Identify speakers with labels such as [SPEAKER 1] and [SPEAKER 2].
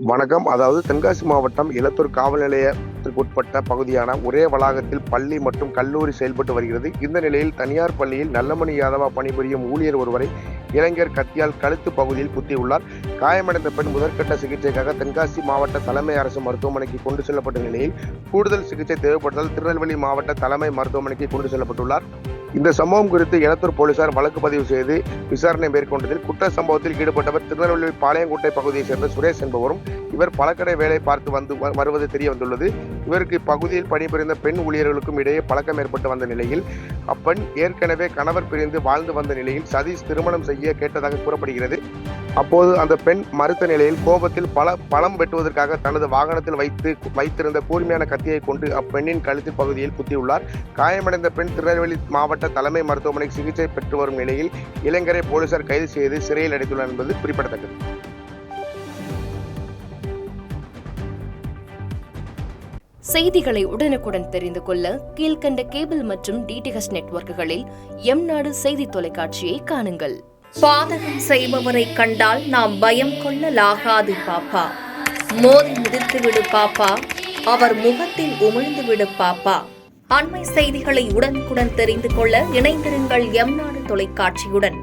[SPEAKER 1] வணக்கம். அதாவது தென்காசி மாவட்டம் இலத்தூர் காவல் நிலையத்திற்குட்பட்ட பகுதியான ஒரே வளாகத்தில் பள்ளி மற்றும் கல்லூரி செயல்பட்டு வருகிறது. இந்த நிலையில் தனியார் பள்ளியில் நல்லமணி யாதவா பணிபுரியும் ஊழியர் ஒருவரை இளைஞர் கத்தியால் கழுத்து பகுதியில் குத்தியுள்ளார். காயமடைந்த பெண் முதற்கட்ட சிகிச்சைக்காக தென்காசி மாவட்ட தலைமை அரசு மருத்துவமனைக்கு கொண்டு செல்லப்பட்ட நிலையில் கூடுதல் சிகிச்சை தேவைப்பட்டதால் திருநெல்வேலி மாவட்ட தலைமை மருத்துவமனைக்கு கொண்டு செல்லப்பட்டுள்ளார். இந்த சம்பவம் குறித்து எலத்தூர் போலீசார் வழக்கு பதிவு செய்து விசாரணை மேற்கொண்டதில் குற்ற சம்பவத்தில் ஈடுபட்டவர் திருநெல்வேலி பாளையங்கோட்டை பகுதியைச் சேர்ந்த சுரேஷ் என்பவரும் இவர் பழக்கடை வேலை பார்த்து வருவது தெரிய வந்துள்ளது. இவருக்கு இப்பகுதியில் பணிபுரிந்த பெண் ஊழியர்களுக்கும் இடையே பழக்கம் ஏற்பட்டு வந்த நிலையில் அப்பெண் ஏற்கனவே கணவர் பிரிந்து வாழ்ந்து வந்த நிலையில் சதீஷ் திருமணம் செய்ய கேட்டதாக கூறப்படுகிறது. அப்போது அந்த பெண் மறுத்த நிலையில் கோபத்தில் பழம் வெட்டுவதற்காக தனது வாகனத்தில் வைத்திருந்த கூர்மையான கத்தியை கொண்டு அப்பெண்ணின் கழுத்து பகுதியில் குத்தியுள்ளார். காயமடைந்த பெண் திருநெல்வேலி மாவட்ட தலைமை மருத்துவமனை சிகிச்சை பெற்று வரும் நிலையில் இளைஞரை போலீசார் கைது செய்து சிறையில் அடைத்துள்ளனர் என்பது குறிப்பிடத்தக்கது.
[SPEAKER 2] செய்திகளை உடனுக்குடன் தெரிந்து கொள்ள கீழ்கண்ட கேபிள் மற்றும் டிடிஎச் நெட்வொர்க்குகளில் எம்நாடு செய்தி தொலைக்காட்சியை காணுங்கள்.
[SPEAKER 3] பாதகம் செய்பவரை கண்டால் நாம் பயம் கொள்ளலாகாது பாப்பா. மோதி மிதித்துவிடு பாப்பா, அவர் முகத்தில் உமிழ்ந்துவிடு பாப்பா. அண்மை செய்திகளை உடனுக்குடன் தெரிந்து கொள்ள இணைந்திருங்கள் எம்நாடு தொலைக்காட்சியுடன்.